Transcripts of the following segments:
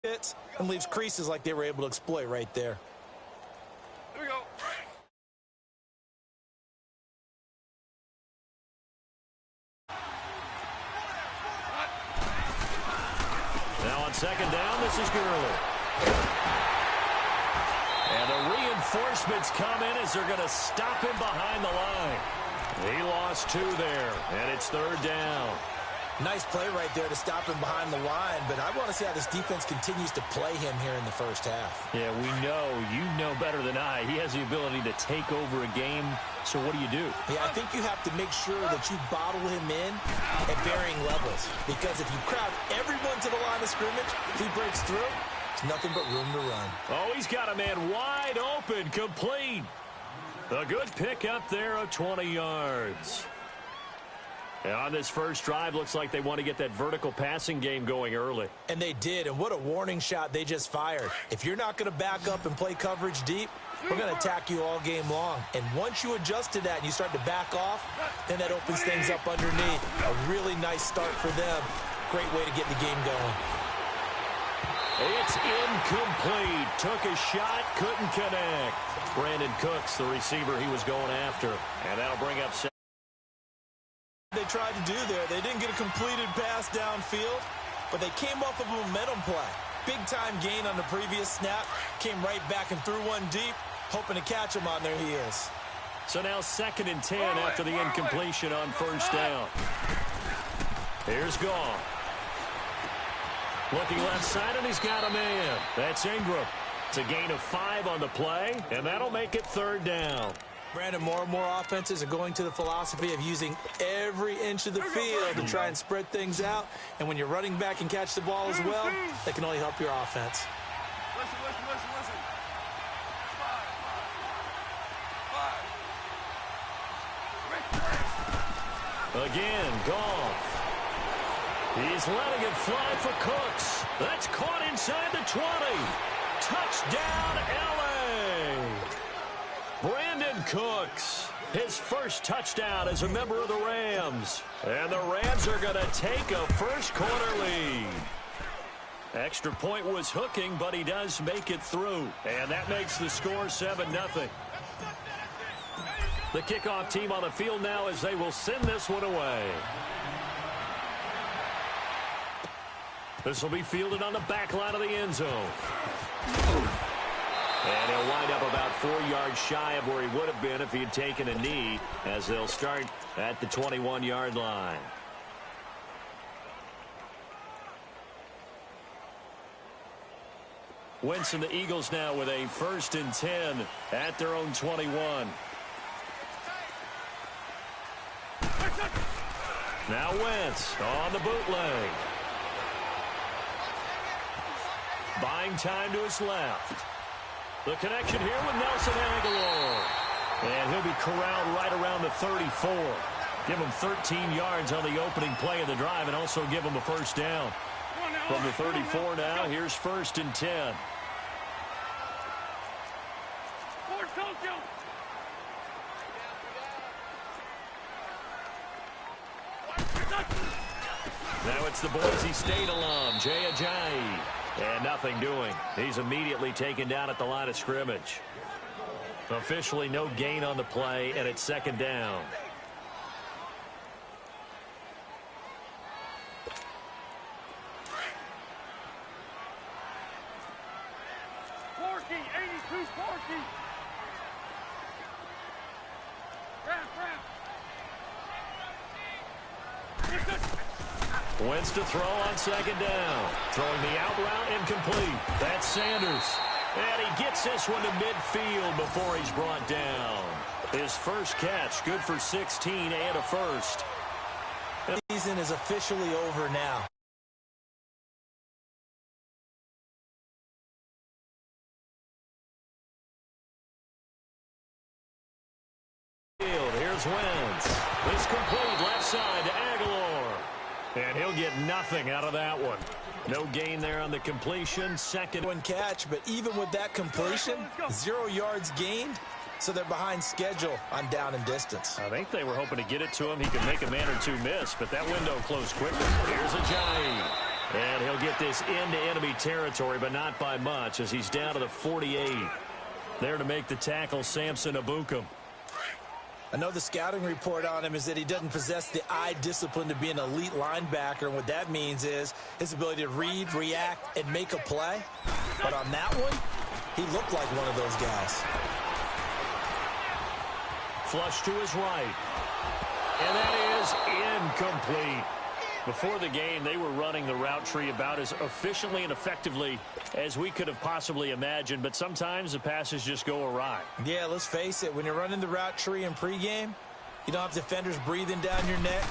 Hits and leaves creases like they were able to exploit right there. Here we go. Now on second down, this is Gurley. And the reinforcements come in as they're going to stop him behind the line. He lost 2 there, and it's third down. Nice play right there to stop him behind the line, but I want to see how this defense continues to play him here in the first half. Yeah, you know better than I. He has the ability to take over a game, so what do? Yeah, I think you have to make sure that you bottle him in at varying levels, because if you crowd everyone to the line of scrimmage, if he breaks through, it's nothing but room to run. Oh, he's got a man wide open, complete. A good pick up there of 20 yards. And on this first drive, looks like they want to get that vertical passing game going early. And they did, and what a warning shot they just fired. If you're not going to back up and play coverage deep, we're going to attack you all game long. And once you adjust to that and you start to back off, then that opens things up underneath. A really nice start for them. Great way to get the game going. It's incomplete. Took a shot, couldn't connect. Brandon Cooks, the receiver he was going after. And that'll bring up they tried to do there. They didn't get a completed pass downfield, but they came off of a momentum play. Big-time gain on the previous snap. Came right back and threw one deep, hoping to catch him on their heels. So now 2nd and 10 after the incompletion on first down. Here's Goff. Looking left side, and he's got a man. That's Ingram. It's a gain of 5 on the play, and that'll make it third down. Brandon, more and more offenses are going to the philosophy of using every inch of the field to try and spread things out. And when you're running back and catch the ball as well, that can only help your offense. Listen. Five. Again, Goff. He's letting it fly for Cooks. That's caught inside the 20. Touchdown, L.A. Brandon Cooks, his first touchdown as a member of the Rams. And the Rams are going to take a first-quarter lead. Extra point was hooking, but he does make it through. And that makes the score 7-0. The kickoff team on the field now as they will send this one away. This will be fielded on the back line of the end zone. And he'll wind up about 4 yards shy of where he would have been if he had taken a knee, as they'll start at the 21-yard line. Wentz and the Eagles now with a 1st and 10 at their own 21. Now Wentz on the bootleg. Buying time to his left. The connection here with Nelson Aguilar. And he'll be corralled right around the 34. Give him 13 yards on the opening play of the drive and also give him a first down. From the 34 now, here's 1st and 10. Now it's the Boise State alum, Jay Ajayi. And nothing doing. He's immediately taken down at the line of scrimmage. Officially no gain on the play, and it's 2nd down. Wentz to throw on 2nd down. Throwing the out route incomplete. That's Sanders. And he gets this one to midfield before he's brought down. His first catch, good for 16 and a first. The season is officially over now. Here's Wentz. It's complete left side to Aguilar. And he'll get nothing out of that one. No gain there on the completion. 2nd one catch, but even with that completion, 0 yards gained, so they're behind schedule on down and distance. I think they were hoping to get it to him. He could make a man or two miss, but that window closed quickly. Here's Ajayi. And he'll get this into enemy territory, but not by much, as he's down to the 48. There to make the tackle, Samson Abukum. I know the scouting report on him is that he doesn't possess the eye discipline to be an elite linebacker, and what that means is his ability to read, react, and make a play. But on that one, he looked like one of those guys. Flush to his right. And that is incomplete. Before the game, they were running the route tree about as efficiently and effectively as we could have possibly imagined, but sometimes the passes just go awry. Yeah, let's face it, when you're running the route tree in pregame, you don't have defenders breathing down your neck.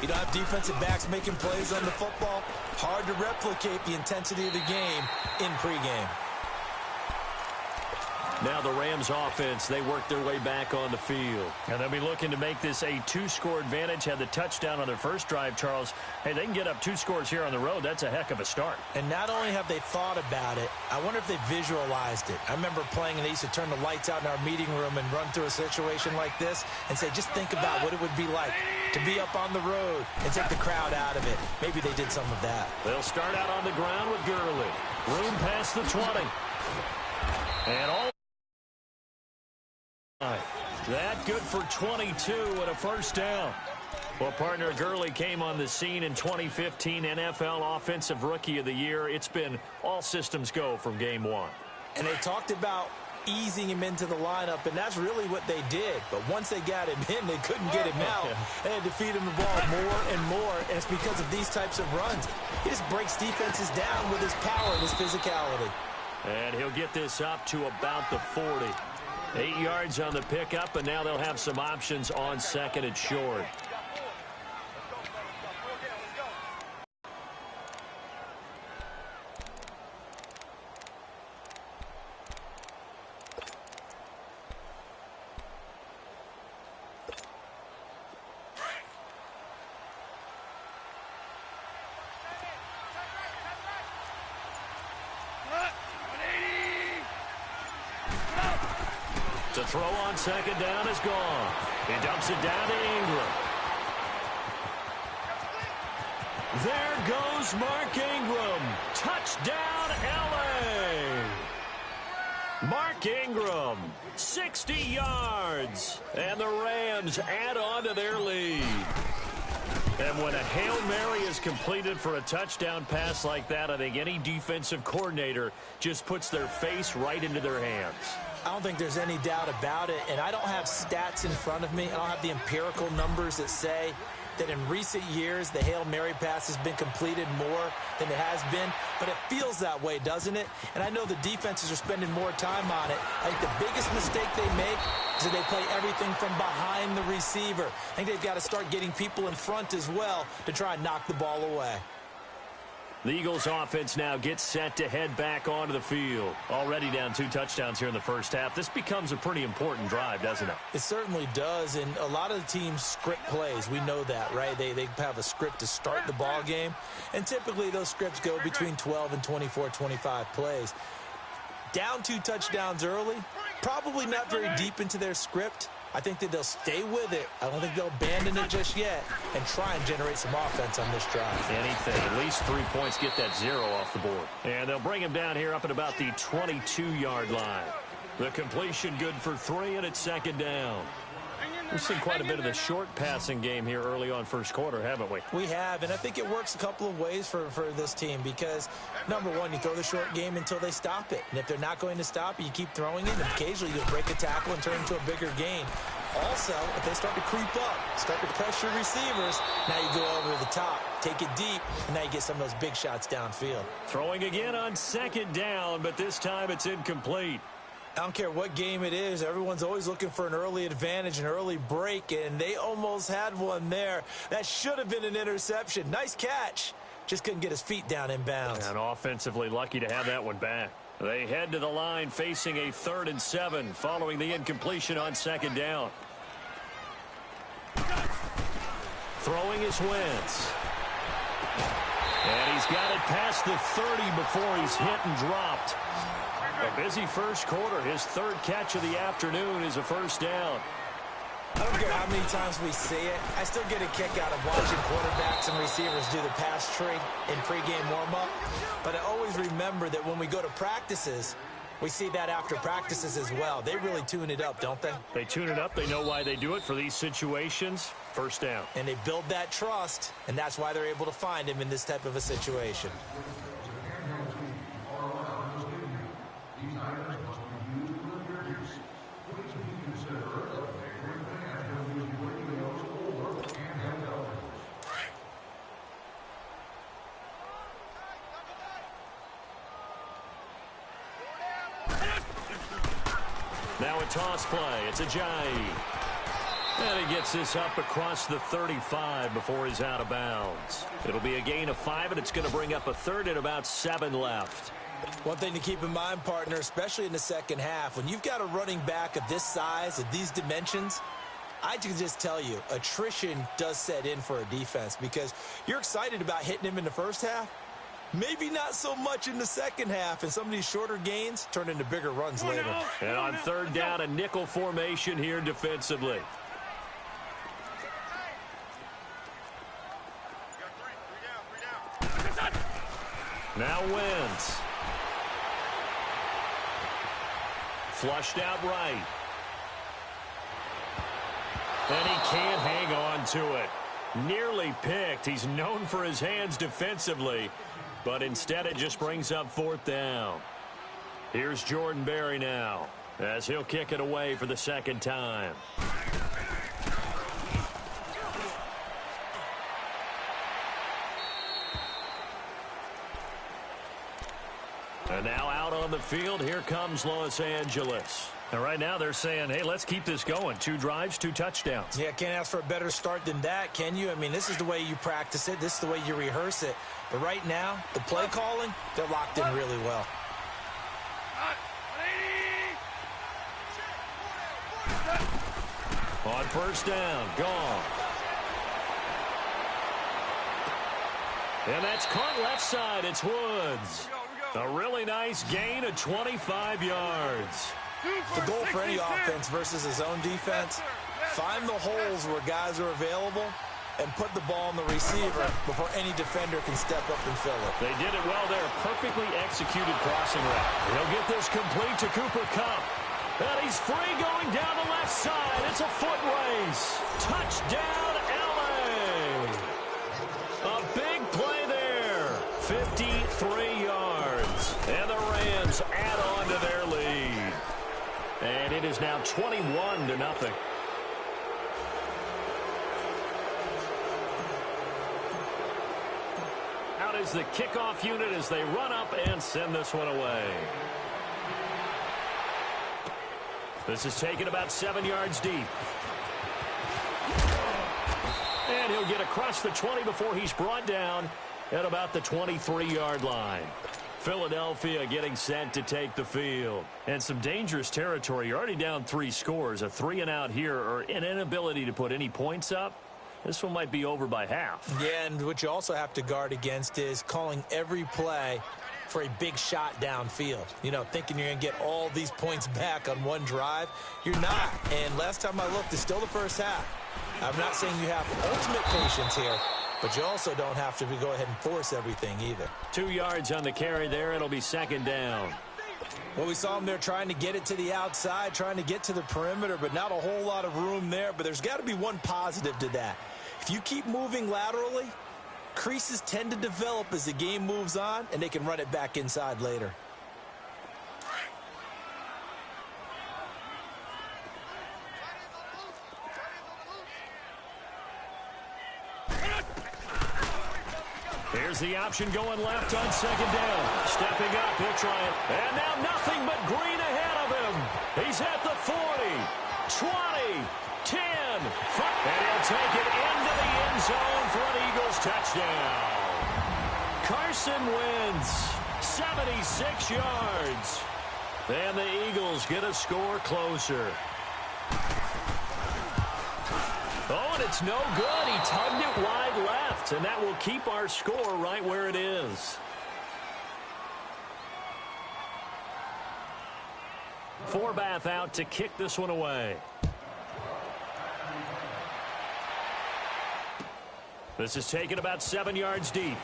You don't have defensive backs making plays on the football. Hard to replicate the intensity of the game in pregame. Now the Rams offense, they work their way back on the field. And they'll be looking to make this a 2-score advantage. Had the touchdown on their first drive, Charles. Hey, they can get up 2 scores here on the road. That's a heck of a start. And not only have they thought about it, I wonder if they visualized it. I remember playing and they used to turn the lights out in our meeting room and run through a situation like this and say, just think about what it would be like to be up on the road and take the crowd out of it. Maybe they did some of that. They'll start out on the ground with Gurley. Room past the 20. And all that good for 22 and a first down. Well, partner, Gurley came on the scene in 2015 NFL Offensive Rookie of the Year. It's been all systems go from game one. And they talked about easing him into the lineup, and that's really what they did. But once they got him in, they couldn't get him out. They had to feed him the ball more and more, and it's because of these types of runs. He just breaks defenses down with his power and his physicality. And he'll get this up to about the 40. 8 yards on the pickup, and now they'll have some options on second and short. The throw on second down is gone. He dumps it down to Ingram. There goes Mark Ingram. Touchdown, L.A. Mark Ingram, 60 yards. And the Rams add on to their lead. And when a Hail Mary is completed for a touchdown pass like that, I think any defensive coordinator just puts their face right into their hands. I don't think there's any doubt about it, and I don't have stats in front of me. I don't have the empirical numbers that say that in recent years the Hail Mary pass has been completed more than it has been, but it feels that way, doesn't it? And I know the defenses are spending more time on it. I think the biggest mistake they make is that they play everything from behind the receiver. I think they've got to start getting people in front as well to try and knock the ball away. The Eagles offense now gets set to head back onto the field. Already down 2 touchdowns here in the first half. This becomes a pretty important drive, doesn't it? It certainly does, and a lot of the teams script plays. We know that, right? They have a script to start the ball game, and typically those scripts go between 12 and 24, 25 plays. Down 2 touchdowns early, probably not very deep into their script. I think that they'll stay with it. I don't think they'll abandon it just yet and try and generate some offense on this drive. Anything. At least 3 points. Get that 0 off the board. And they'll bring him down here up at about the 22-yard line. The completion good for 3, and it's second down. We've seen quite a bit of the short passing game here early on first quarter, haven't we? We have, and I think it works a couple of ways for this team because, number one, you throw the short game until they stop it. And if they're not going to stop it, you keep throwing it, and occasionally you'll break a tackle and turn it into a bigger gain. Also, if they start to creep up, start to pressure receivers, now you go over the top, take it deep, and now you get some of those big shots downfield. Throwing again on second down, but this time it's incomplete. I don't care what game it is. Everyone's always looking for an early advantage, an early break, and they almost had one there. That should have been an interception. Nice catch. Just couldn't get his feet down in bounds. And offensively lucky to have that one back. They head to the line facing a 3rd and 7 following the incompletion on second down. Throwing is Wentz. And he's got it past the 30 before he's hit and dropped. A busy first quarter. His 3rd catch of the afternoon is a first down. I don't care how many times we see it. I still get a kick out of watching quarterbacks and receivers do the pass tree in pregame warm-up. But I always remember that when we go to practices, we see that after practices as well. They really tune it up, don't they? They tune it up. They know why they do it for these situations. First down. And they build that trust, and that's why they're able to find him in this type of a situation. Now a toss play. It's Ajayi. And he gets this up across the 35 before he's out of bounds. It'll be a gain of 5, and it's going to bring up a third and about 7 left. One thing to keep in mind, partner, especially in the second half, when you've got a running back of this size, of these dimensions, I can just tell you, attrition does set in for a defense because you're excited about hitting him in the first half. Maybe not so much in the second half, and some of these shorter gains turn into bigger runs later. And on third down, a nickel formation here defensively. Now Wentz. Flushed out right. And he can't hang on to it. Nearly picked. He's known for his hands defensively, but instead it just brings up fourth down. Here's Jordan Berry now, as he'll kick it away for the second time. And now out on the field, here comes Los Angeles. And right now they're saying, hey, let's keep this going. 2 drives, 2 touchdowns. Yeah, can't ask for a better start than that, can you? I mean, this is the way you practice it. This is the way you rehearse it. But right now, the play calling, they're locked in really well. On first down, gone. And that's caught left side. It's Woods. A really nice gain of 25 yards. The goal for any offense versus his own defense, find the holes where guys are available and put the ball on the receiver before any defender can step up and fill it. They did it well there. Perfectly executed crossing route. He'll get this complete to Cooper Kupp. And he's free going down the left side. It's a foot race. Touchdown, L.A. A big play there. 53 yards. And the Rams add on to their lead. And it is now 21-0. Out is the kickoff unit as they run up and send this one away. This is taken about 7 yards deep. And he'll get across the 20 before he's brought down at about the 23-yard line. Philadelphia getting set to take the field. And some dangerous territory. You're already down 3 scores. A 3-and-out here or an inability to put any points up. This one might be over by half. Yeah, and what you also have to guard against is calling every play for a big shot downfield. You know, thinking you're going to get all these points back on one drive. You're not. And last time I looked, it's still the first half. I'm not saying you have ultimate patience here, but you also don't have to go ahead and force everything either. 2 yards on the carry there. It'll be second down. Well, we saw him there trying to get it to the outside, trying to get to the perimeter, but not a whole lot of room there. But there's got to be one positive to that. If you keep moving laterally, creases tend to develop as the game moves on, and they can run it back inside later. Here's the option going left on second down. Stepping up, he'll try it. And now nothing but green ahead of him. He's at the 40, 20, 10, 5. And he'll take it into the end zone for an Eagles touchdown. Carson Wentz, 76 yards. And the Eagles get a score closer. Oh, and it's no good. He tugged it wide left, and that will keep our score right where it is. Forbath out to kick this one away. This is taken about 7 yards deep.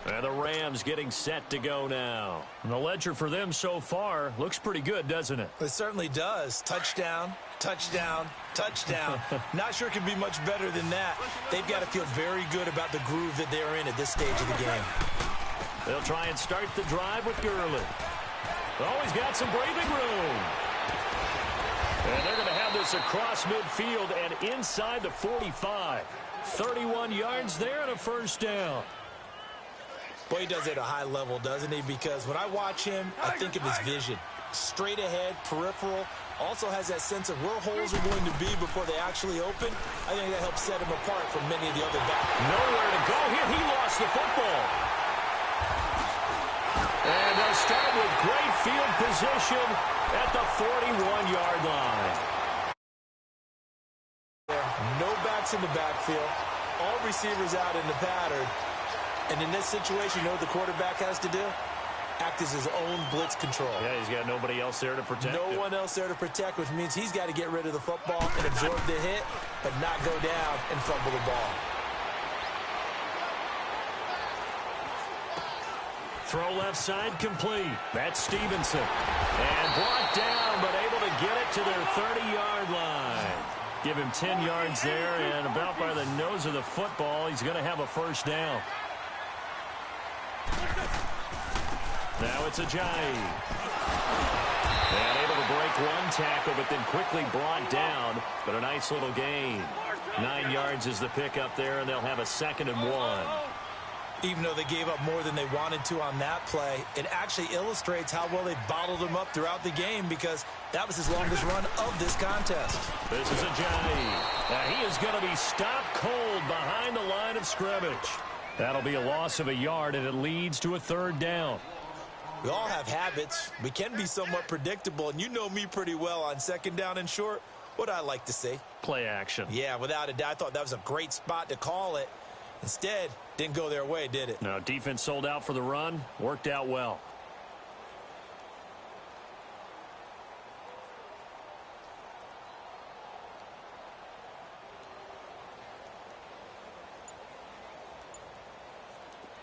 And the Rams getting set to go now. And the ledger for them so far looks pretty good, doesn't it? It certainly does. Touchdown, touchdown, touchdown. Not sure it can be much better than that. They've got to feel very good about the groove that they're in at this stage of the game. They'll try and start the drive with Gurley. Oh, he's got some breathing room. And they're going to have this across midfield and inside the 45. 31 yards there and a first down. Boy, he does it at a high level, doesn't he? Because when I watch him, I think of his vision. Straight ahead, peripheral. Also has that sense of where holes are going to be before they actually open. I think that helps set him apart from many of the other backs. Nowhere to go here. He lost the football. And they'll start with great field position at the 41-yard line. No backs in the backfield. All receivers out in the pattern. And in this situation, you know what the quarterback has to do? Act as his own blitz control. Yeah, he's got nobody else there to protect him. No one else there to protect, which means he's got to get rid of the football and absorb the hit, but not go down and fumble the ball. Throw left side complete. That's Stevenson. And brought down, but able to get it to their 30-yard line. Give him 10 yards there, and about by the nose of the football, he's going to have a first down. Now it's Ajayi. And able to break one tackle, but then quickly brought down. But a nice little gain. 9 yards is the pickup there, and they'll have a 2nd and 1. Even though they gave up more than they wanted to on that play, it actually illustrates how well they bottled him up throughout the game because that was his longest run of this contest. This is Ajayi. Now he is going to be stopped cold behind the line of scrimmage. That'll be a loss of a yard, and it leads to a 3rd down. We all have habits. We can be somewhat predictable, and you know me pretty well on 2nd down and short. What I like to see. Play action. Yeah, without a doubt. I thought that was a great spot to call it. Instead, didn't go their way, did it? No, defense sold out for the run. Worked out well.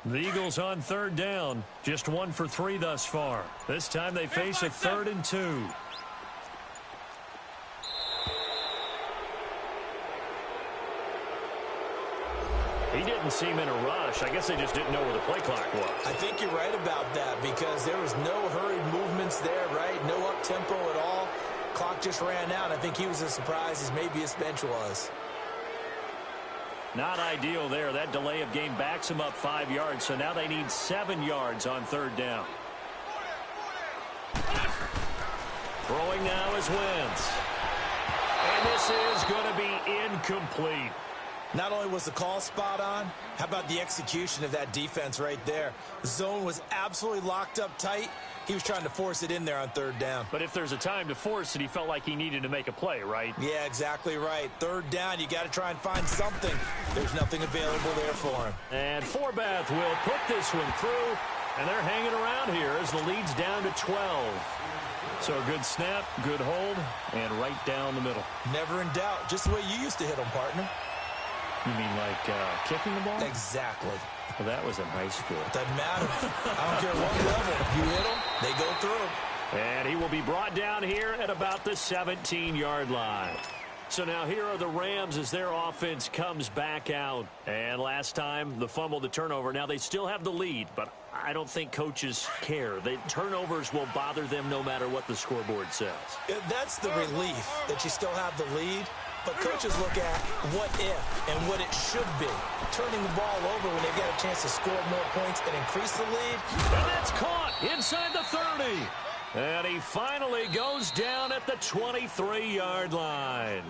The Eagles on 3rd down. Just 1 for 3 thus far. This time they face a 3rd and 2. He didn't seem in a rush. I guess they just didn't know where the play clock was. I think you're right about that because there was no hurried movements there, right? No up-tempo at all. Clock just ran out. I think he was as surprised as maybe his bench was. Not ideal there. That delay of game backs him up 5 yards, so now they need 7 yards on 3rd down. Throwing now is Wentz. And this is going to be incomplete. Not only was the call spot on, how about the execution of that defense right there? The zone was absolutely locked up tight. He was trying to force it in there on 3rd down. But if there's a time to force it, he felt like he needed to make a play, right? Yeah, exactly right. 3rd down, you got to try and find something. There's nothing available there for him. And Forbath will put this one through, and they're hanging around here as the lead's down to 12. So a good snap, good hold, and right down the middle. Never in doubt. Just the way you used to hit them, partner. You mean like kicking the ball? Exactly. Well, that was in high school. Doesn't matter. I don't care what level. You hit them, they go through. And he will be brought down here at about the 17-yard line. So now here are the Rams as their offense comes back out. And last time, the fumble, the turnover. Now they still have the lead, but I don't think coaches care. The turnovers will bother them no matter what the scoreboard says. That's the relief that you still have the lead. But coaches look at what if and what it should be. Turning the ball over when they've got a chance to score more points and increase the lead. And that's caught inside the 30. And he finally goes down at the 23-yard line.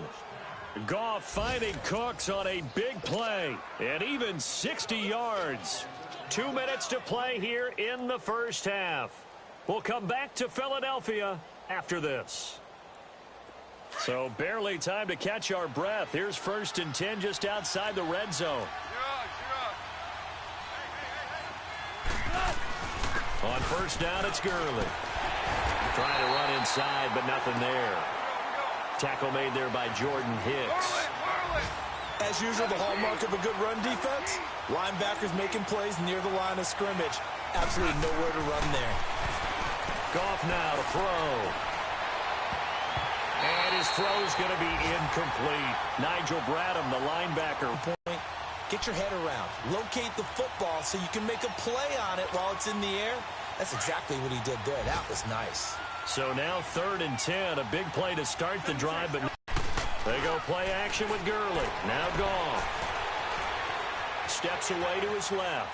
Goff finding Cooks on a big play. And even 60 yards. 2 minutes to play here in the first half. We'll come back to Philadelphia after this. So barely time to catch our breath. Here's 1st and 10 just outside the red zone. On 1st down, it's Gurley. Trying to run inside, but nothing there. Tackle made there by Jordan Hicks. As usual, the hallmark of a good run defense, linebackers making plays near the line of scrimmage. Absolutely nowhere to run there. Goff now to throw. And his throw is going to be incomplete. Nigel Bradham, the linebacker. Get your head around. Locate the football so you can make a play on it while it's in the air. That's exactly what he did there. That was nice. So now 3rd and 10. A big play to start the drive, but they go play action with Gurley. Now Goff. Steps away to his left.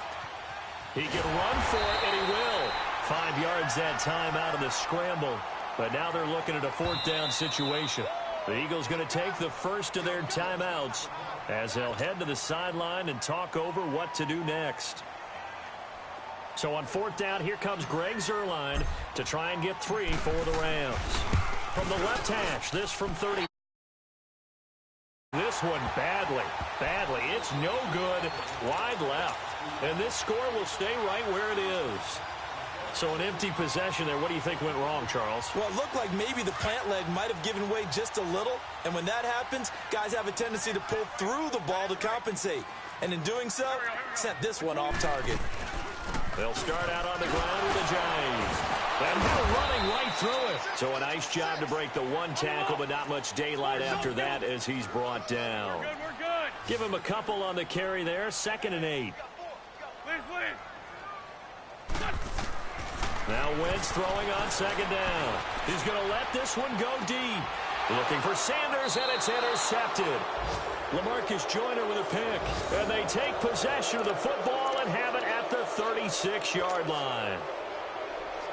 He can run for it, and he will. 5 yards that time out of the scramble. But now they're looking at a 4th down situation. The Eagles going to take the first of their timeouts as they'll head to the sideline and talk over what to do next. So on 4th down, here comes Greg Zuerlein to try and get 3 for the Rams. From the left hash, this from 30. This one badly. It's no good. Wide left. And this score will stay right where it is. So an empty possession there. What do you think went wrong, Charles? Well, it looked like maybe the plant leg might have given way just a little. And when that happens, guys have a tendency to pull through the ball to compensate. And in doing so, sent this one off target. They'll start out on the ground with a Giants. And they're running right through it. So a nice job to break the 1 tackle, but not much daylight after that as he's brought down. We're good. Give him a couple on the carry there. 2nd and 8. Now Wentz throwing on 2nd down. He's going to let this one go deep. Looking for Sanders, and it's intercepted. LaMarcus Joyner with a pick. And they take possession of the football and have it at the 36-yard line.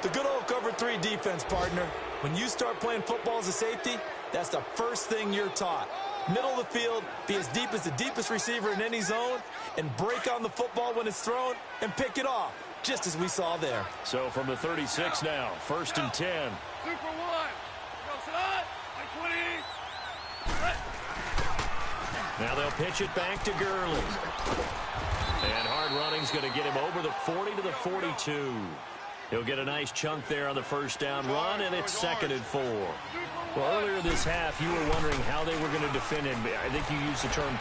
The good old cover 3 defense, partner. When you start playing football as a safety, that's the first thing you're taught. Middle of the field, be as deep as the deepest receiver in any zone, and break on the football when it's thrown and pick it off, just as we saw there. So from the 36 now, 1st and 10. 2 for 1. Go, son. 20. Now they'll pitch it back to Gurley. And hard running's going to get him over the 40 to the 42. He'll get a nice chunk there on the 1st down run, and it's 2nd and 4. Well, earlier this half, you were wondering how they were going to defend him. I think you used the term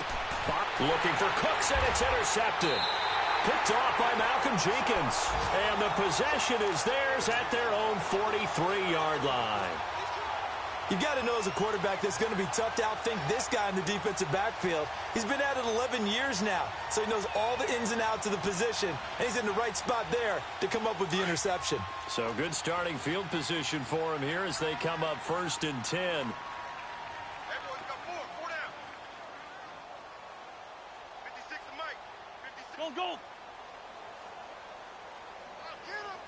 bop. Looking for Cooks, and it's intercepted. Picked off by Malcolm Jenkins. And the possession is theirs at their own 43-yard line. You've got to know as a quarterback that's going to be tough to outthink this guy in the defensive backfield. He's been at it 11 years now, so he knows all the ins and outs of the position, and he's in the right spot there to come up with the interception. So good starting field position for him here as they come up 1st and 10. Everyone's got 4 down. 56 to Mike. 56. Go, go. Get him.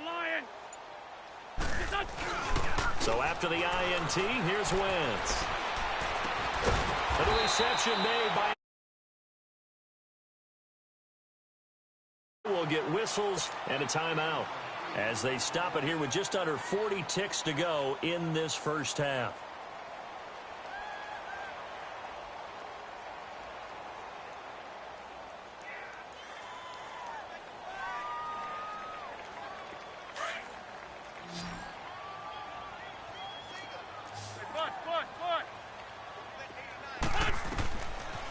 Lion. So after the INT, here's Wentz. And the reception made by... Will get whistles and a timeout as they stop it here with just under 40 ticks to go in this 1st half.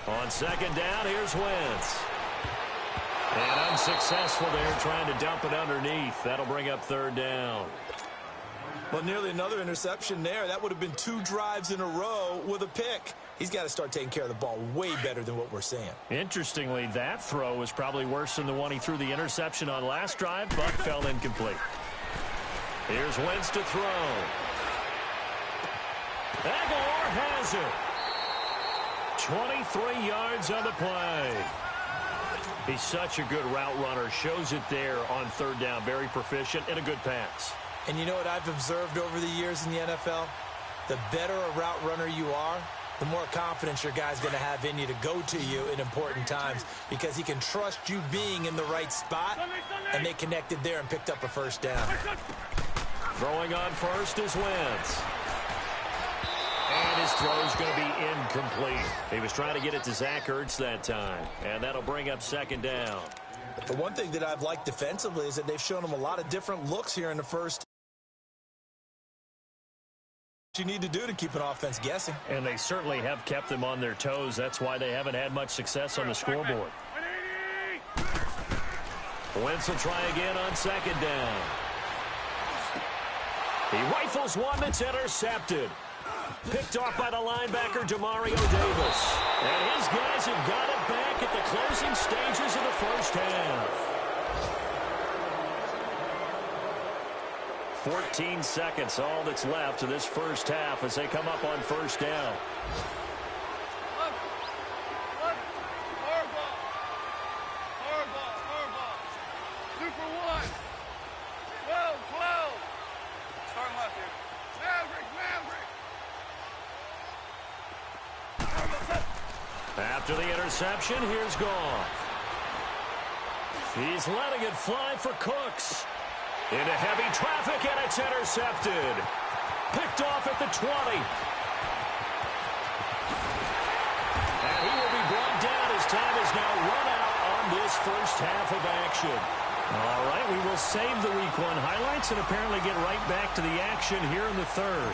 On 2nd down, here's Wentz. And unsuccessful there, trying to dump it underneath. That'll bring up 3rd down. Well, nearly another interception there. That would have been 2 drives in a row with a pick. He's got to start taking care of the ball way better than what we're seeing. Interestingly, that throw was probably worse than the one he threw the interception on last drive, but fell incomplete. Here's Wentz to throw. Aguilar has it. 23 yards on the play. He's such a good route runner. Shows it there on 3rd down. Very proficient and a good pass. And you know what I've observed over the years in the NFL? The better a route runner you are, the more confidence your guy's going to have in you to go to you in important times because he can trust you being in the right spot, and they connected there and picked up a 1st down. Throwing on first is Wentz. And his throw's going to be incomplete. He was trying to get it to Zach Ertz that time, and that'll bring up second down. The one thing that I've liked defensively is that they've shown him a lot of different looks here in the first. What you need to do to keep an offense guessing. And they certainly have kept them on their toes. That's why they haven't had much success on the scoreboard. Wentz will try again on second down. He rifles one that's intercepted. Picked off by the linebacker, Demario Davis. And his guys have got it back at the closing stages of the first half. 14 seconds, all that's left of this first half as they come up on first down. After the interception, here's Goff. He's letting it fly for Cooks. Into heavy traffic, and it's intercepted. Picked off at the 20. And he will be brought down as time is now run out on this first half of action. All right, we will save the Week 1 highlights and apparently get right back to the action here in the third.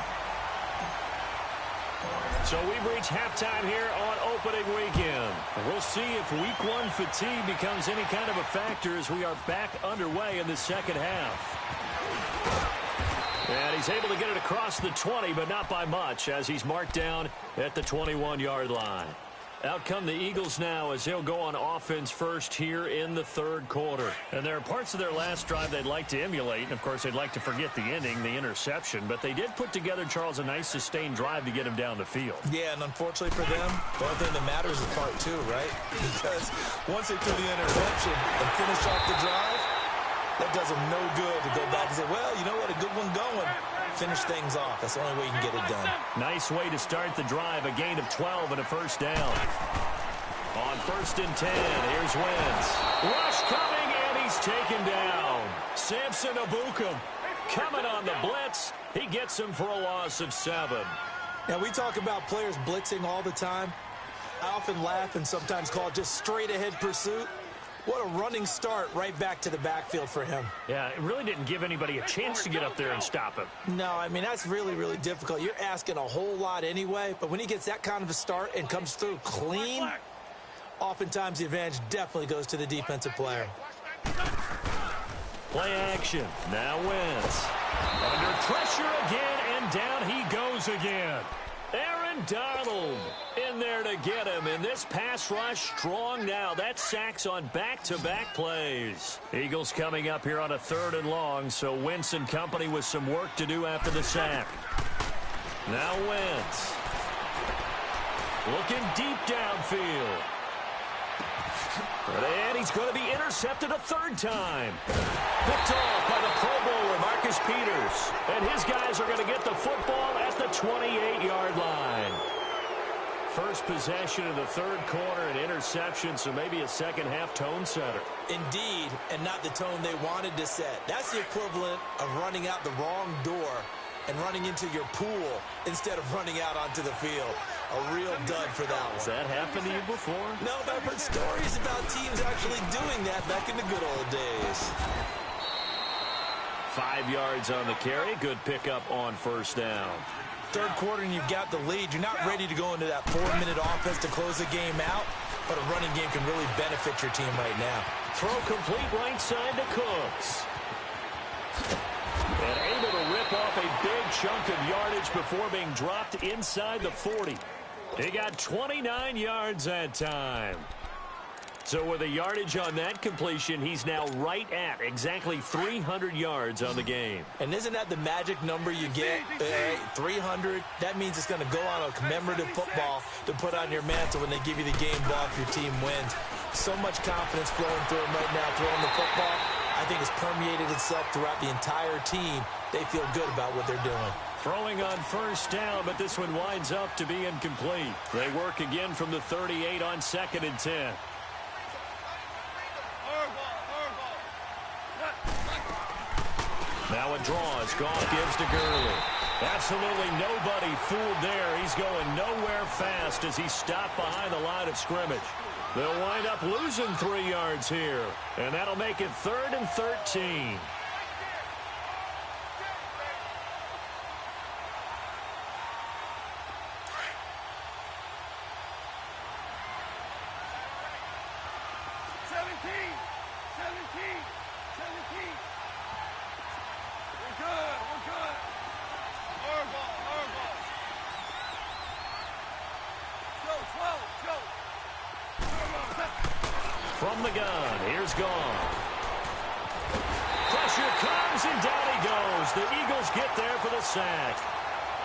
So we've reached halftime here on opening weekend. We'll see if Week 1 fatigue becomes any kind of a factor as we are back underway in the second half. And he's able to get it across the 20, but not by much, as he's marked down at the 21-yard line. Out come the Eagles now as they'll go on offense first here in the third quarter. And there are parts of their last drive they'd like to emulate. And, of course, they'd like to forget the ending, the interception. But they did put together, Charles, a nice sustained drive to get him down the field. Yeah, and unfortunately for them, the only thing that matters is part two, right? Because once they threw the interception and finish off the drive, that does them no good to go back and say, well, you know what, a good one going. Finish things off. That's the only way you can get it done. Nice way to start the drive. A gain of 12 and a first down. On 1st and 10, here's Wentz. Rush coming, and he's taken down. Samson Abukum coming on the blitz. He gets him for a loss of 7. Now, we talk about players blitzing all the time. I often laugh and sometimes call it just straight-ahead pursuit. What a running start right back to the backfield for him. Yeah, it really didn't give anybody a chance to get up there and stop him. No, I mean, that's really, really difficult. You're asking a whole lot anyway, but when he gets that kind of a start and comes through clean, oftentimes the advantage definitely goes to the defensive player. Play action. Now Wentz. Under pressure again, and down he goes again. Aaron Donald in there to get him, and this pass rush strong now. That's sacks on back-to-back plays. Eagles coming up here on a 3rd and long, so Wentz and company with some work to do after the sack. Now Wentz. Looking deep downfield. And he's going to be intercepted a 3rd time. Picked off by the Pro Bowler, Marcus Peters. And his guys are going to get the football at the 28-yard line. First possession of the 3rd quarter, an interception, so maybe a second-half tone setter. Indeed, and not the tone they wanted to set. That's the equivalent of running out the wrong door and running into your pool instead of running out onto the field. A real dud for that one. Has that happened to you before? No, but I've heard stories about teams actually doing that back in the good old days. 5 yards on the carry. Good pickup on first down. 3rd quarter and you've got the lead. You're not ready to go into that 4-minute offense to close the game out, but a running game can really benefit your team right now. Throw complete right side to Cooks. And able to rip off a big chunk of yardage before being dropped inside the 40. He got 29 yards that time. So with a yardage on that completion, he's now right at exactly 300 yards on the game. And isn't that the magic number you get? 300? That means it's going to go on a commemorative football to put on your mantle when they give you the game ball if your team wins. So much confidence flowing through him right now, throwing the football. I think it's permeated itself throughout the entire team. They feel good about what they're doing. Throwing on first down, but this one winds up to be incomplete. They work again from the 38 on 2nd and 10. Now a draw as Goff gives to Gurley. Absolutely nobody fooled there. He's going nowhere fast as he stopped behind the line of scrimmage. They'll wind up losing 3 yards here, and that'll make it 3rd and 13. From the gun, here's Goff. Pressure comes, and down he goes. The Eagles get there for the sack.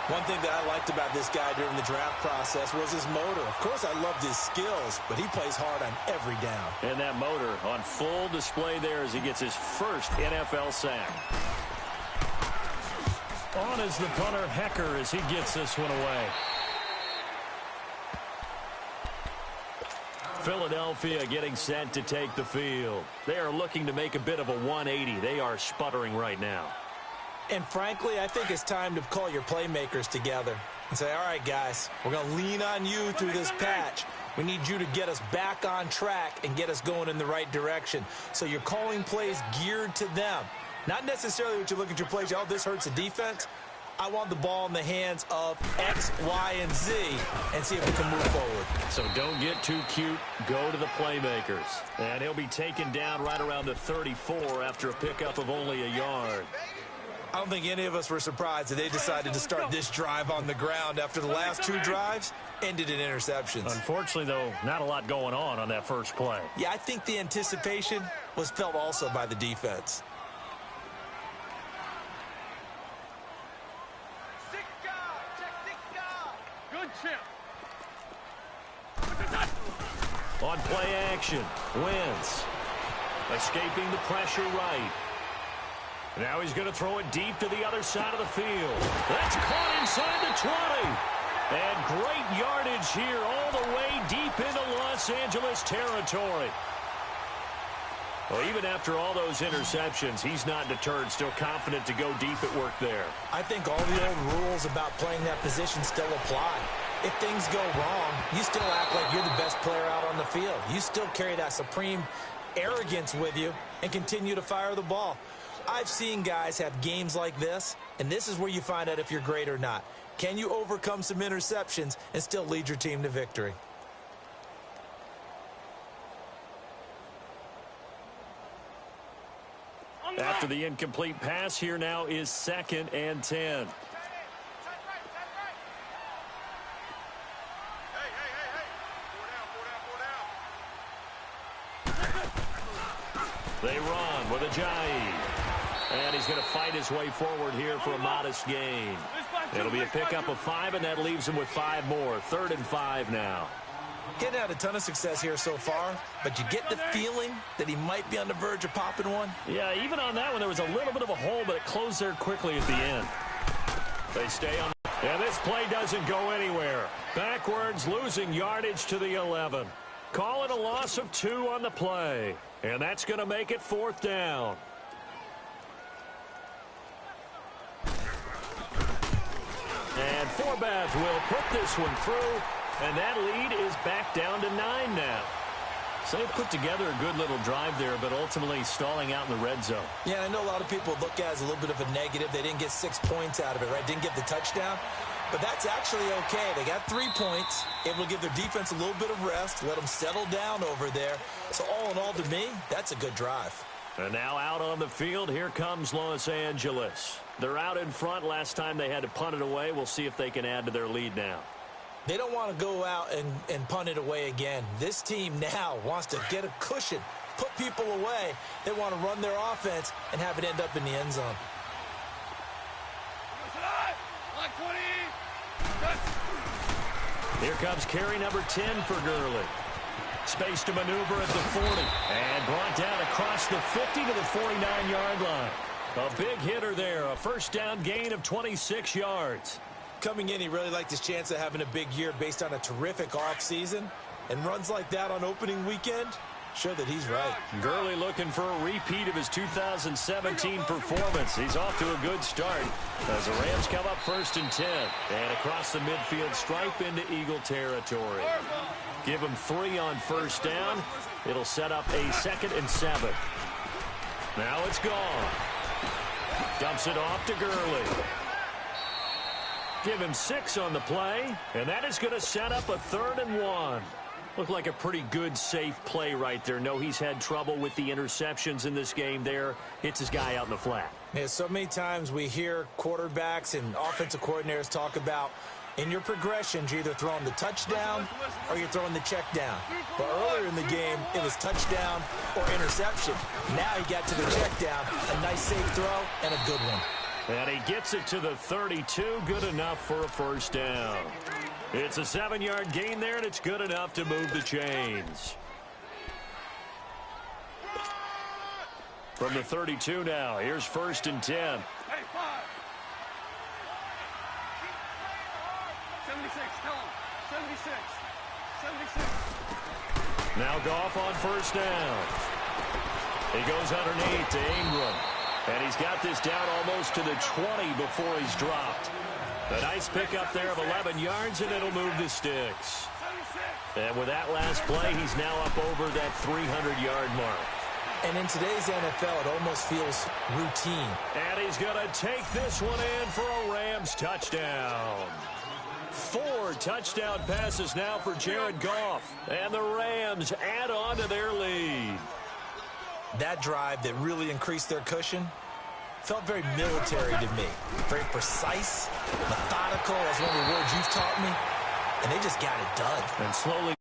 One thing that I liked about this guy during the draft process was his motor. Of course, I loved his skills, but he plays hard on every down. And that motor on full display there as he gets his first NFL sack. On is the punter, Hecker, as he gets this one away. Philadelphia getting set to take the field. They are looking to make a bit of a 180. They are sputtering right now. And frankly, I think it's time to call your playmakers together and say, all right, guys, we're going to lean on you through this patch. We need you to get us back on track and get us going in the right direction. So you're calling plays geared to them. Not necessarily what you look at your plays, oh, this hurts the defense. I want the ball in the hands of X, Y, and Z and see if we can move forward. So don't get too cute. Go to the playmakers. And he'll be taken down right around the 34 after a pickup of only a yard. I don't think any of us were surprised that they decided to start this drive on the ground after the last 2 drives ended in interceptions. Unfortunately, though, not a lot going on that first play. Yeah, I think the anticipation was felt also by the defense. On play action, Wentz escaping the pressure right. Now he's going to throw it deep to the other side of the field. That's caught inside the 20. And great yardage here all the way deep into Los Angeles territory. Well, even after all those interceptions, he's not deterred, still confident to go deep at work there. I think all the old rules about playing that position still apply. If things go wrong, you still act like you're the best player out on the field. You still carry that supreme arrogance with you and continue to fire the ball. I've seen guys have games like this, and this is where you find out if you're great or not. Can you overcome some interceptions and still lead your team to victory? After the incomplete pass, here now is 2nd and 10. They run with Ajayi. And he's going to fight his way forward here for a modest gain. It'll be a pickup of 5, and that leaves him with 5 more. 3rd and 5 now. He hadn't had a ton of success here so far, but you get the feeling that he might be on the verge of popping one. Yeah, even on that one, there was a little bit of a hole, but it closed there quickly at the end. They stay on. And this play doesn't go anywhere. Backwards, losing yardage to the 11. Call it a loss of 2 on the play. And that's going to make it 4th down. And Forbath will put this one through. And that lead is back down to 9 now. So they put together a good little drive there, but ultimately stalling out in the red zone. Yeah, I know a lot of people look at it as a little bit of a negative. They didn't get 6 points out of it, right? Didn't get the touchdown. But that's actually okay. They got 3 points, able to give their defense a little bit of rest, let them settle down over there. So all in all, to me, that's a good drive. And now out on the field, here comes Los Angeles. They're out in front. Last time they had to punt it away. We'll see if they can add to their lead now. They don't want to go out and punt it away again. This team now wants to get a cushion, put people away. They want to run their offense and have it end up in the end zone. Here comes carry number 10 for Gurley. Space to maneuver at the 40. And brought down across the 50 to the 49-yard line. A big hitter there. A first down gain of 26 yards. Coming in, he really liked his chance of having a big year based on a terrific offseason. And runs like that on opening weekend, Show that he's right. Gurley looking for a repeat of his 2017 performance. He's off to a good start as the Rams come up 1st and 10. And across the midfield stripe into Eagle territory. Give him 3 on 1st down. It'll set up a 2nd and 7. Now it's gone. Dumps it off to Gurley. Give him 6 on the play, and that is going to set up a 3rd and 1. Looked like a pretty good, safe play right there. No, he's had trouble with the interceptions in this game there. Hits his guy out in the flat. Yeah, so many times we hear quarterbacks and offensive coordinators talk about in your progressions, you're either throwing the touchdown or you're throwing the check down. But earlier in the game, it was touchdown or interception. Now he got to the check down, a nice safe throw, and a good one. And he gets it to the 32, good enough for a 1st down. It's a 7-yard gain there, and it's good enough to move the chains. From the 32 now, here's 1st and 10. Hey, 5. 76, tell him. 76. 76. Now Goff on 1st down. He goes underneath to Ingram. And he's got this down almost to the 20 before he's dropped. A nice pickup there of 11 yards, and it'll move the sticks. And with that last play, he's now up over that 300-yard mark. And in today's NFL, it almost feels routine. And he's going to take this one in for a Rams touchdown. 4 touchdown passes now for Jared Goff. And the Rams add on to their lead. That drive that really increased their cushion felt very military to me. Very precise, methodical. That's one of the words you've taught me. And they just got it done. And slowly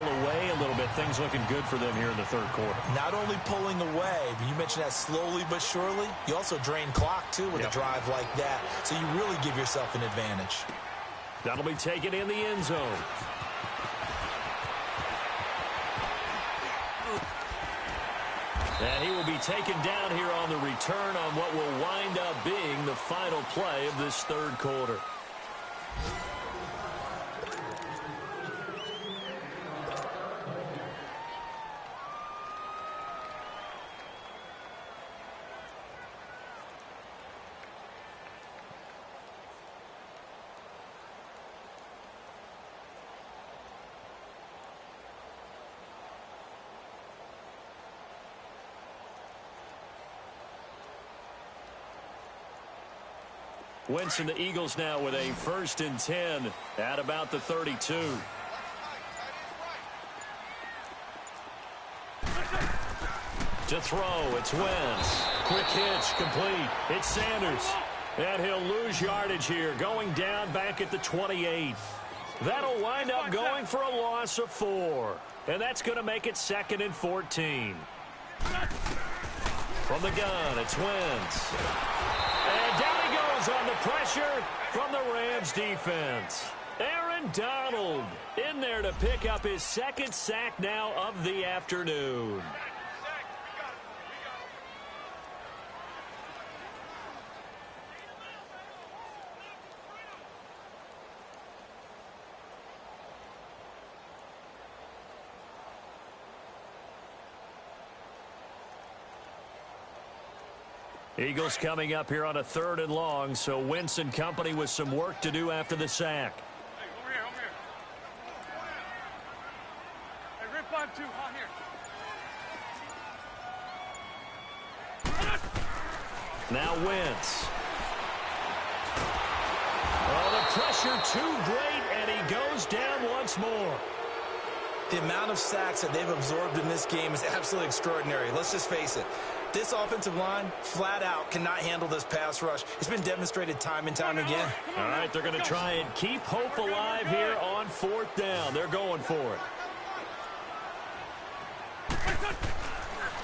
away a little bit. Things looking good for them here in the 3rd quarter. Not only pulling away, but you mentioned that slowly but surely. You also drain clock, too, with a drive like that. So you really give yourself an advantage. That'll be taken in the end zone. And he will be taken down here on the return on what will wind up being the final play of this 3rd quarter. Wentz and the Eagles now with a 1st and 10 at about the 32. To throw, it's Wentz. Quick hitch, complete. It's Sanders. And he'll lose yardage here, going down back at the 28. That'll wind up going for a loss of 4. And that's going to make it 2nd and 14. From the gun, it's Wentz. And down he goes on the pressure from the Rams defense. Aaron Donald in there to pick up his 2nd sack now of the afternoon. Eagles coming up here on a 3rd and long, so Wentz and company with some work to do after the sack. Hey, over here, over here. Hey, rip 5-2, hot here. Now Wentz. Oh, the pressure too great, and he goes down once more. The amount of sacks that they've absorbed in this game is absolutely extraordinary. Let's just face it. This offensive line, flat out, cannot handle this pass rush. It's been demonstrated time and time again. All right, they're going to try and keep hope alive here on 4th down. They're going for it.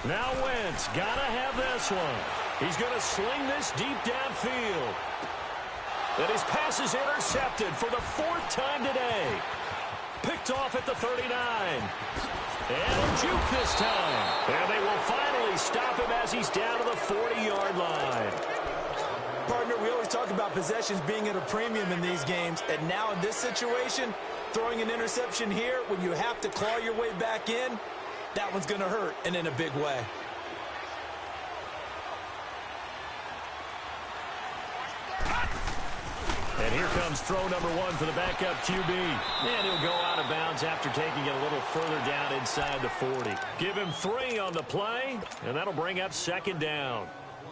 Now Wentz, got to have this one. He's going to sling this deep downfield. And his pass is intercepted for the 4th time today. Picked off at the 39. And a juke this time. And they will finally stop him as he's down to the 40-yard line. partner, we always talk about possessions being at a premium in these games, and now in this situation, throwing an interception here when you have to claw your way back in, that one's going to hurt, and in a big way. And here comes throw number one for the backup QB. And he'll go out of bounds after taking it a little further down inside the 40. Give him 3 on the play, and that'll bring up second down.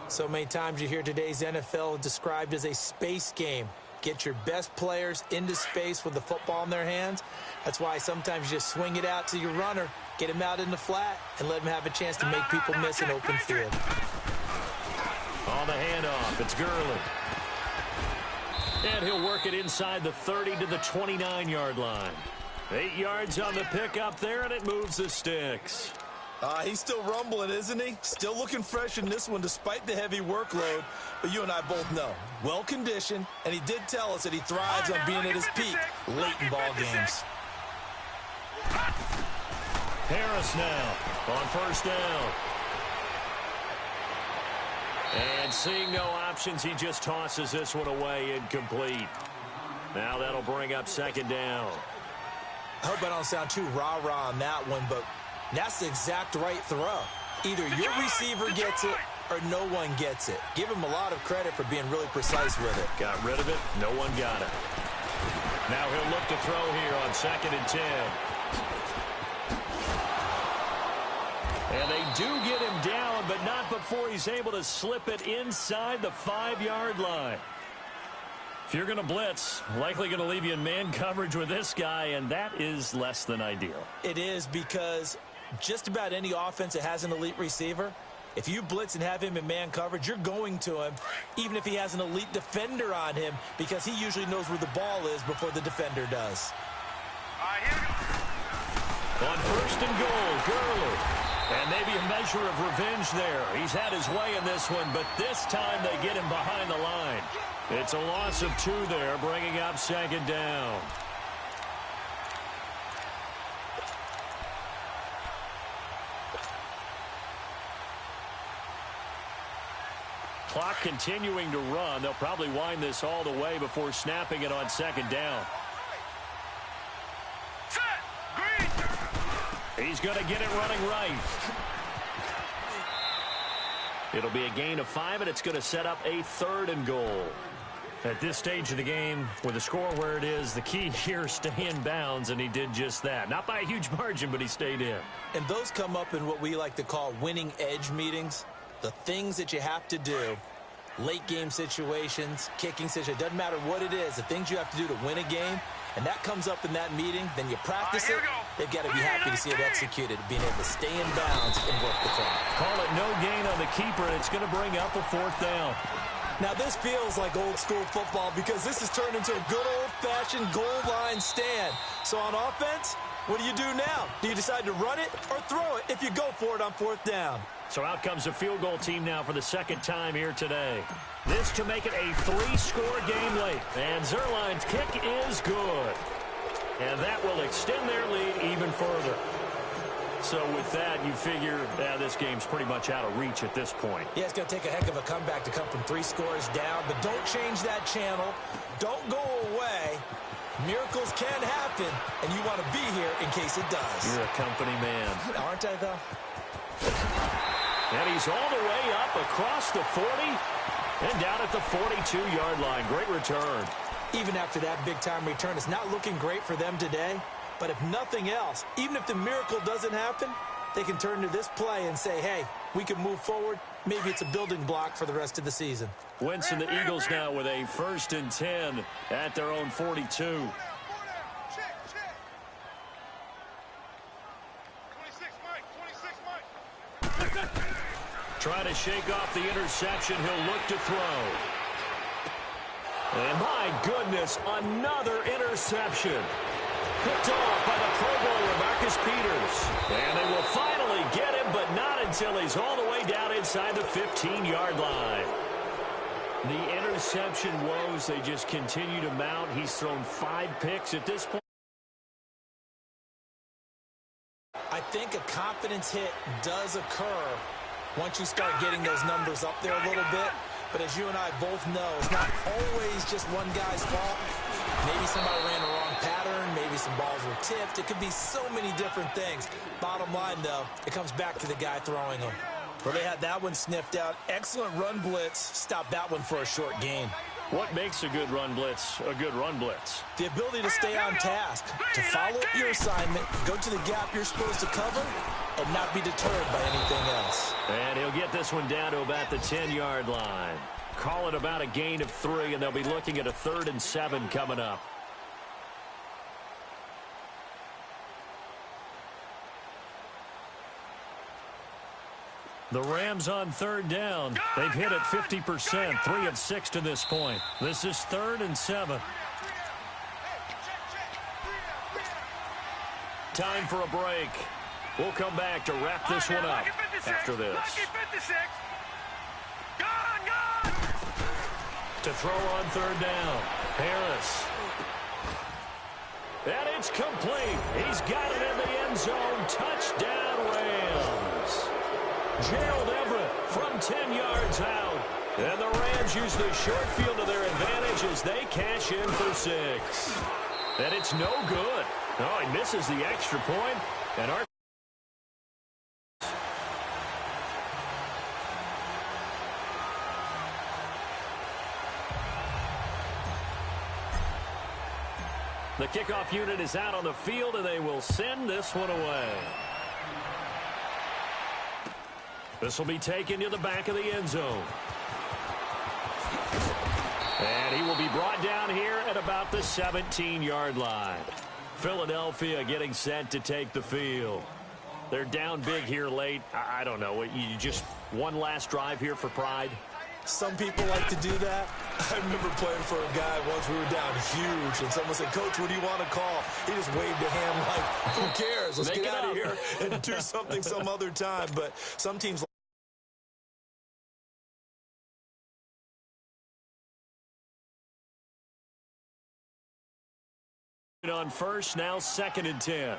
So many times you hear today's NFL described as a space game. Get your best players into space with the football in their hands. That's why sometimes you just swing it out to your runner, get him out in the flat, and let him have a chance to make people miss an open field. On the handoff, it's Gurley. And he'll work it inside the 30 to the 29-yard line. 8 yards on the pickup there, and it moves the sticks. He's still rumbling, isn't he? Still looking fresh in this one despite the heavy workload. But you and I both know, well-conditioned, and he did tell us that he thrives on being at his peak late in ball games. Harris now on first down. And seeing no options, he just tosses this one away incomplete. Now that'll bring up second down. I hope I don't sound too rah-rah on that one, but that's the exact right throw. Either your receiver gets it or no one gets it. Give him a lot of credit for being really precise with it. Got rid of it. No one got it. Now he'll look to throw here on 2nd and 10. And they do get him down, but not before he's able to slip it inside the 5-yard line. If you're going to blitz, likely going to leave you in man coverage with this guy, and that is less than ideal. It is, because just about any offense that has an elite receiver, if you blitz and have him in man coverage, you're going to him, even if he has an elite defender on him, because he usually knows where the ball is before the defender does. On 1st and goal, Gurley. And maybe a measure of revenge there. He's had his way in this one, but this time they get him behind the line. It's a loss of 2 there, bringing up second down. Clock continuing to run. They'll probably wind this all the way before snapping it on second down. He's going to get it running right. It'll be a gain of 5, and it's going to set up a 3rd and goal. At this stage of the game, with the score where it is, the key here is stay in bounds, and he did just that. Not by a huge margin, but he stayed in. And those come up in what we like to call winning edge meetings. The things that you have to do, late game situations, kicking situations, doesn't matter what it is, the things you have to do to win a game, and that comes up in that meeting, then you practice it, they've got to be happy to see it executed, being able to stay in bounds and work the clock. Call it no gain on the keeper, and it's going to bring up a 4th down. Now this feels like old school football because this has turned into a good old-fashioned goal line stand. So on offense, what do you do now? Do you decide to run it or throw it if you go for it on 4th down? So out comes the field goal team now for the 2nd time here today. This to make it a 3-score game late. And Zerline's kick is good. And that will extend their lead even further. So with that, you figure this game's pretty much out of reach at this point. Yeah, it's going to take a heck of a comeback to come from 3 scores down. But don't change that channel. Don't go away. Miracles can happen, and you want to be here in case it does. You're a company man. Aren't I, though? And he's all the way up across the 40 and down at the 42-yard line. Great return. Even after that big-time return, it's not looking great for them today. But if nothing else, even if the miracle doesn't happen, they can turn to this play and say, hey, we can move forward. Maybe it's a building block for the rest of the season. Wentz and the Eagles now with a 1st and 10 at their own 42. Trying to shake off the interception. He'll look to throw. And my goodness, another interception. Picked off by the Pro Bowler, Marcus Peters. And they will finally get him, but not until he's all the way down inside the 15-yard line. The interception woes, they just continue to mount. He's thrown 5 picks at this point. I think a confidence hit does occur once you start getting those numbers up there a little bit. But as you and I both know, it's not always just one guy's fault. Maybe somebody ran the wrong pattern. Maybe some balls were tipped. It could be so many different things. Bottom line, though, it comes back to the guy throwing them. Well, they had that one sniffed out. Excellent run blitz. Stopped that one for a short gain. What makes a good run blitz a good run blitz? The ability to stay on task, to follow up your assignment, go to the gap you're supposed to cover, and not be deterred by anything else. And he'll get this one down to about the 10-yard line. Call it about a gain of 3, and they'll be looking at a 3rd and 7 coming up. The Rams on 3rd down. They've hit it 50%, 3 of 6 to this point. This is 3rd and 7. Time for a break. We'll come back to wrap this one up after this. To throw on 3rd down, Harris. And it's complete. He's got it in the end zone. Touchdown, Rams. Gerald Everett from 10 yards out. And the Rams use the short field to their advantage as they cash in for 6. And it's no good. Oh, he misses the extra point. And our the kickoff unit is out on the field, and they will send this one away. This will be taken to the back of the end zone. And he will be brought down here at about the 17-yard line. Philadelphia getting set to take the field. They're down big here late. I don't know. You just one last drive here for pride? Some people like to do that. I remember playing for a guy once. We were down huge, and someone said, "Coach, what do you want to call?" He just waved a hand like, "Who cares? Let's get out of here and do something some other time." But some teams on first, now 2nd and 10.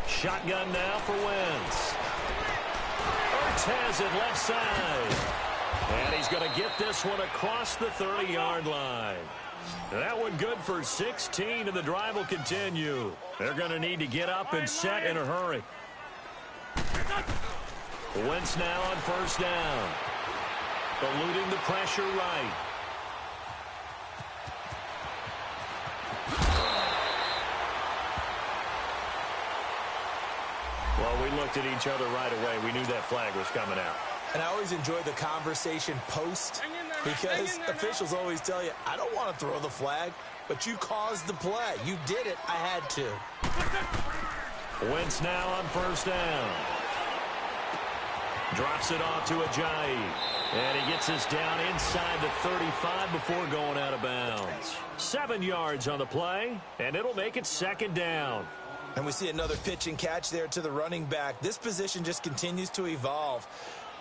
Shotgun now for Wentz. Ertz has it left side. And he's going to get this one across the 30-yard line. That one good for 16, and the drive will continue. They're going to need to get up and set in a hurry. Wentz now on 1st down. Eluding the pressure right. Well, we looked at each other right away. We knew that flag was coming out. And I always enjoy the conversation post because officials always tell you, I don't want to throw the flag, but you caused the play. You did it. I had to. Wentz now on 1st down. Drops it off to Ajayi. And he gets this down inside the 35 before going out of bounds. 7 yards on the play, and it'll make it 2nd down. And we see another pitch and catch there to the running back. This position just continues to evolve.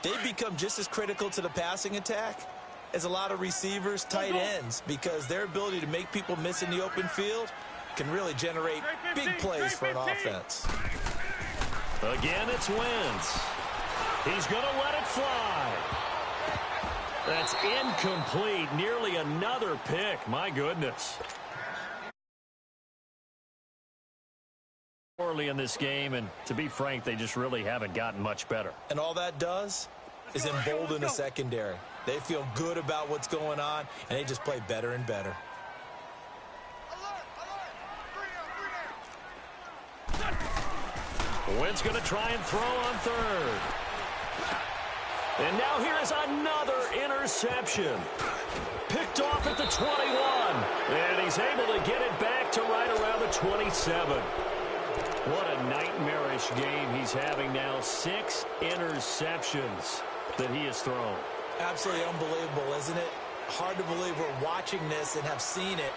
They've become just as critical to the passing attack as a lot of receivers, tight ends, because their ability to make people miss in the open field can really generate big plays for an offense. Again, it's Wentz. He's going to let it fly. That's incomplete. Nearly another pick. My goodness. Early in this game, and to be frank, they just really haven't gotten much better. And all that does is embolden the secondary. They feel good about what's going on, and they just play better and better. Wentz going to try and throw on 3rd. And now here is another interception. Picked off at the 21. And he's able to get it back to right around the 27. What a nightmarish game he's having now. 6 interceptions that he has thrown. Absolutely unbelievable, isn't it? Hard to believe we're watching this and have seen it,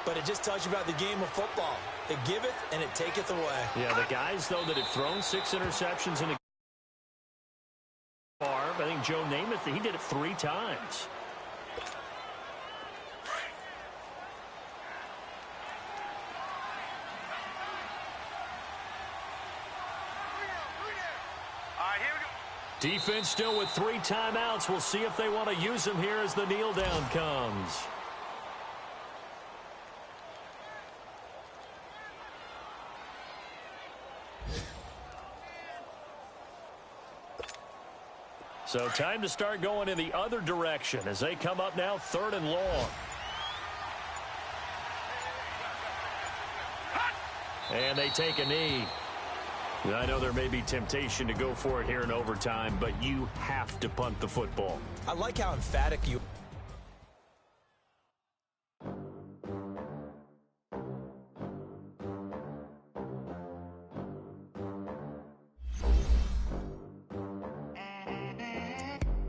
but it just tells you about the game of football. It giveth and it taketh away. Yeah, the guys, though, that have thrown 6 interceptions in a I think Joe Namath, he did it 3 times. Defense still with 3 timeouts. We'll see if they want to use them here as the kneel down comes. So time to start going in the other direction as they come up now 3rd and long. And they take a knee. I know there may be temptation to go for it here in overtime, but you have to punt the football. I like how emphatic you...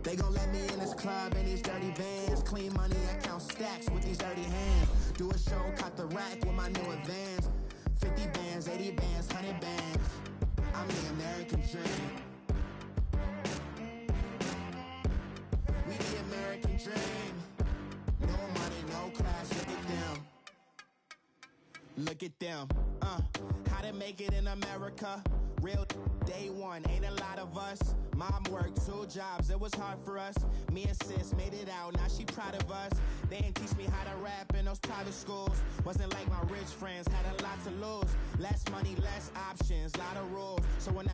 They gon' let me in this club in these dirty vans. Clean money, I count stacks with these dirty hands. Do a show, cop the rack with my new advance. 50 bands, 80 bands, 100 bands. I'm the American dream. We the American dream. No money, no class, look at them. Look at them, how to make it in America. Real day one, ain't a lot of us. Mom worked 2 jobs, it was hard for us. Me and sis made it out, now she proud of us. They didn't teach me how to rap in those private schools. Wasn't like my rich friends, had a lot to lose. Less money, less options, lot of rules. So when